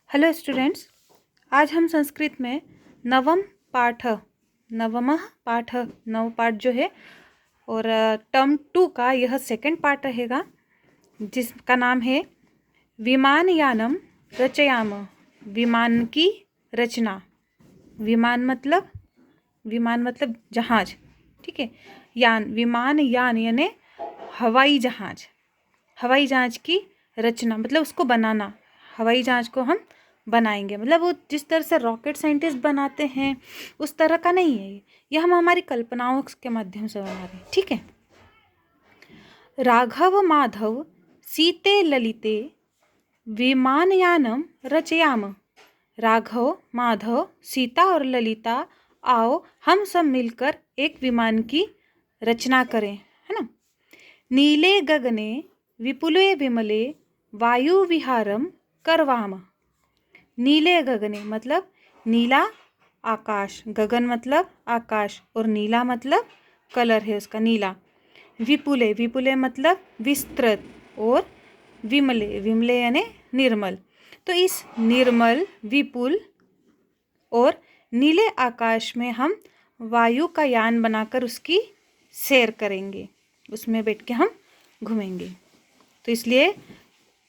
Hello students, आज हम संस्कृत में नवम पाठ नव पाठ जो है और टर्म 2 का यह सेकंड पार्ट रहेगा, जिसका नाम है विमानयानम रचयाम। विमान की रचना। विमान मतलब जहाज, ठीक है। विमान यान यानी हवाई जहाज। हवाई जहाज की रचना मतलब उसको बनाना। हवाई जहाज को हम बनाएंगे, मतलब वो जिस तरह से रॉकेट साइंटिस्ट बनाते हैं उस तरह का नहीं है ये हम हमारी कल्पनाओं के माध्यम से बना रहे हैं, ठीक है। राघव माधव सीते ललिते विमानयानम रचयाम। राघव, माधव, सीता और ललिता, आओ हम सब मिलकर एक विमान की रचना करें, है ना। नीले गगने विपुले विमले वायु विहारम करवाम। नीले गगने मतलब नीला आकाश, गगन मतलब आकाश और नीला मतलब कलर है उसका नीला। विपुले मतलब विस्तृत और विमले यानी निर्मल। तो इस निर्मल, विपुल और नीले आकाश में हम वायु का यान बनाकर उसकी सैर करेंगे, उसमें बैठ के हम घूमेंगे। तो इसलिए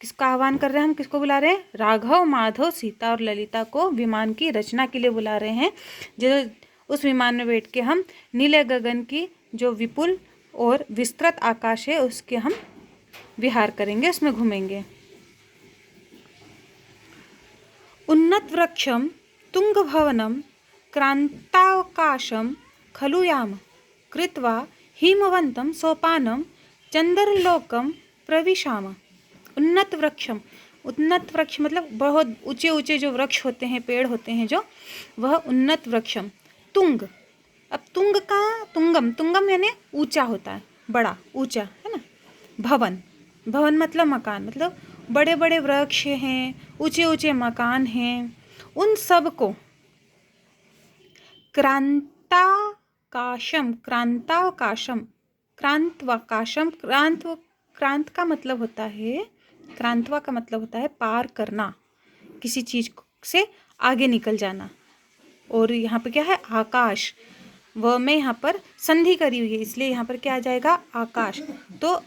किसका आह्वान कर रहे हैं हम, किसको बुला रहे हैं? राघव, माधव, सीता और ललिता को विमान की रचना के लिए बुला रहे हैं। जो उस विमान में बैठ के हम नीले गगन की जो विपुल और विस्तृत आकाश है उसके हम विहार करेंगे, उसमें घूमेंगे। उन्नत वृक्षम तुंग भवनम क्रांतावकाशम खलुयाम कृत्वा हिमवंतम सोपानम चंद्रलोकम प्रविशाम। उन्नत वृक्ष मतलब बहुत ऊंचे ऊंचे जो वृक्ष होते हैं, पेड़ होते हैं जो, वह उन्नत वृक्षम। तुंग, अब तुंगम यानी ऊंचा होता है, बड़ा ऊंचा, है ना। भवन मतलब मकान, मतलब बड़े बड़े वृक्ष हैं, ऊंचे ऊंचे मकान हैं, उन सब को क्रांतावकाशम क्रांत का मतलब होता है, क्रांतवा का मतलब होता है पार करना, किसी चीज से आगे निकल जाना। और यहाँ पर क्या है? आकाश। वह में यहाँ पर संधि करी हुई है, इसलिए यहाँ पर क्या आ जाएगा? आकाश। तो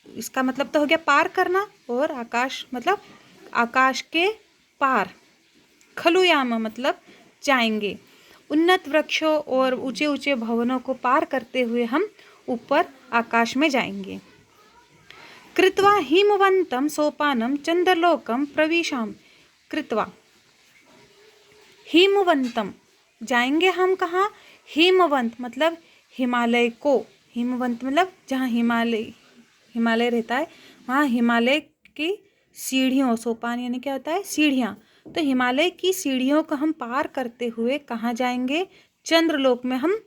इसका मतलब तो हो गया पार करना, और आकाश मतलब आकाश के पार। खलुयाम मतलब जाएंगे। उन्नत वृक्षों और ऊंचे ऊंचे भवनों को पार करते हुए हम ऊपर आकाश में जाएंगे। कृत्वा हिमवंतम सोपानम चंद्रलोकम प्रविशाम। कृत्वा हिमवंतम, जाएंगे हम कहाँ? हिमवंत मतलब हिमालय को। हिमवंत मतलब जहाँ हिमालय रहता है, वहाँ हिमालय की सीढ़ियों, सोपान यानी क्या होता है? सीढ़ियाँ। तो हिमालय की सीढ़ियों को हम पार करते हुए कहाँ जाएंगे? चंद्रलोक में हम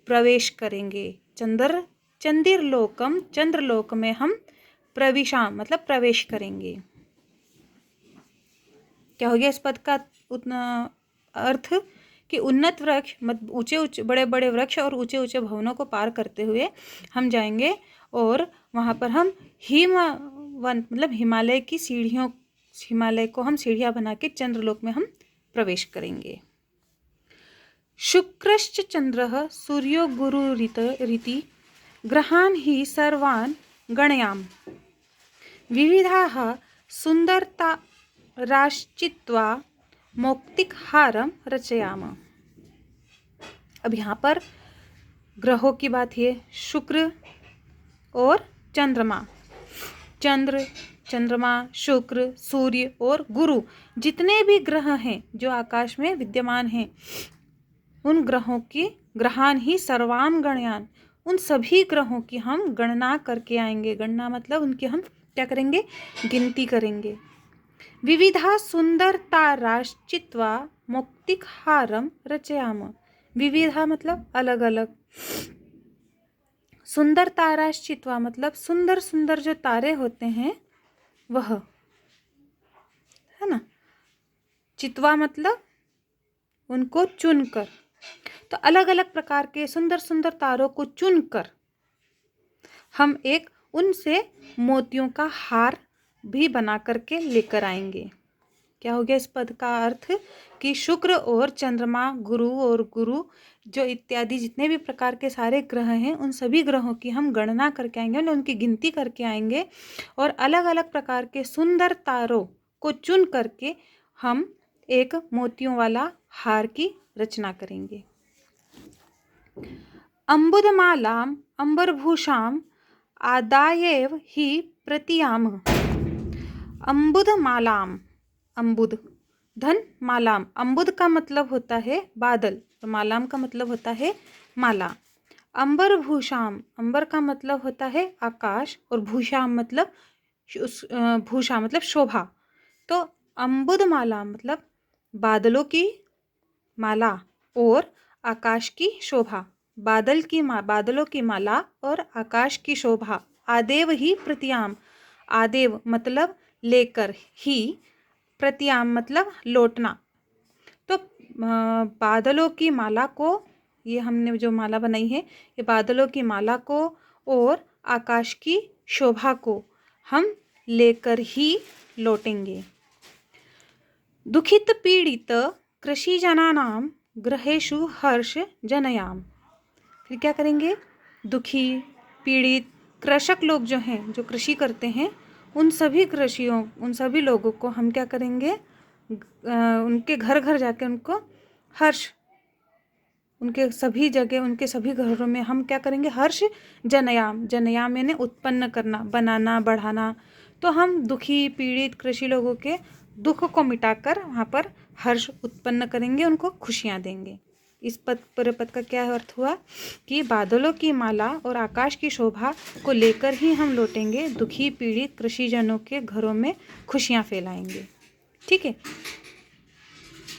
प्रवेश करेंगे। चंद्रलोक में हम प्रविशाम मतलब प्रवेश करेंगे। क्या हो गया इस पद का अर्थ? कि उन्नत वृक्ष मतलब ऊंचे बड़े बड़े वृक्ष और ऊंचे ऊंचे भवनों को पार करते हुए हम जाएंगे, और वहाँ पर हम हिमवंत मतलब हिमालय को हम सीढ़ियाँ बना के चंद्रलोक में हम प्रवेश करेंगे। शुक्रश्च चंद्रः सूर्यो गुरुरिति ग्रहान् हि सर्वान् गणयाम। विविधाः सुंदरताराश्चित्वा मौक्तिकहारम रचयाम। अब यहाँ पर ग्रहों की बात है, शुक्र और चंद्रमा। चंद्रमा, शुक्र, सूर्य और गुरु, जितने भी ग्रह हैं जो आकाश में विद्यमान हैं, उन ग्रहों की ग्रहान ही सर्वान गणयान, उन सभी ग्रहों की हम गणना करके आएंगे। गणना मतलब उनकी हम क्या करेंगे? गिनती करेंगे। विविधा सुंदरताराश्चित्वा मौक्तिकहारम रचयाम। विविधा मतलब अलग अलग। सुंदरताराश्चित्वा मतलब सुंदर सुंदर जो तारे होते हैं वह, है ना। चित्वा मतलब उनको चुनकर। तो अलग अलग प्रकार के सुंदर सुंदर तारों को चुनकर हम एक उनसे मोतियों का हार भी बना करके लेकर आएंगे। क्या हो गया इस पद का अर्थ कि शुक्र और चंद्रमा, गुरु और गुरु जो इत्यादि जितने भी प्रकार के सारे ग्रह हैं उन सभी ग्रहों की हम गणना करके आएंगे, उनकी गिनती करके आएंगे और अलग अलग प्रकार के सुंदर तारों को चुन करके हम एक मोतियों वाला हार की रचना करेंगे। अम्बुदमालाम अंबरभूषाम आदायैव ही प्रतियाम। अम्बुदमालाम, अम्बुद धन मालाम, अम्बुद का मतलब होता है बादल, तो मालाम का मतलब होता है माला। अंबरभूषाम, अंबर का मतलब होता है आकाश और भूषाम मतलब भूषा मतलब शोभा। तो अम्बुदमाला मतलब बादलों की माला और आकाश की शोभा, बादलों की माला और आकाश की शोभा। आदेव ही प्रतियाम, आदेव मतलब लेकर, ही प्रतियाम मतलब लौटना। तो बादलों की माला को, ये हमने जो माला बनाई है ये बादलों की माला को और आकाश की शोभा को हम लेकर ही लौटेंगे। दुखित पीड़ित कृषिजनानां ग्रहेषु हर्ष जनयाम। फिर क्या करेंगे, दुखी पीड़ित कृषक लोग जो हैं, जो कृषि करते हैं, उन सभी लोगों को हम क्या करेंगे, उनके घर घर जाके उनको हर्ष, उनके सभी जगह, उनके सभी घरों में हम क्या करेंगे, हर्ष जनयाम, जनयाम यानी उत्पन्न करना, बनाना, बढ़ाना। तो हम दुखी पीड़ित कृषि लोगों के दुख को मिटाकर वहाँ पर हर्ष उत्पन्न करेंगे, उनको खुशियाँ देंगे। इस पूरे पद का क्या अर्थ हुआ कि बादलों की माला और आकाश की शोभा को लेकर ही हम लौटेंगे, दुखी पीड़ित कृषिजनों के घरों में खुशियाँ फैलाएंगे। ठीक है।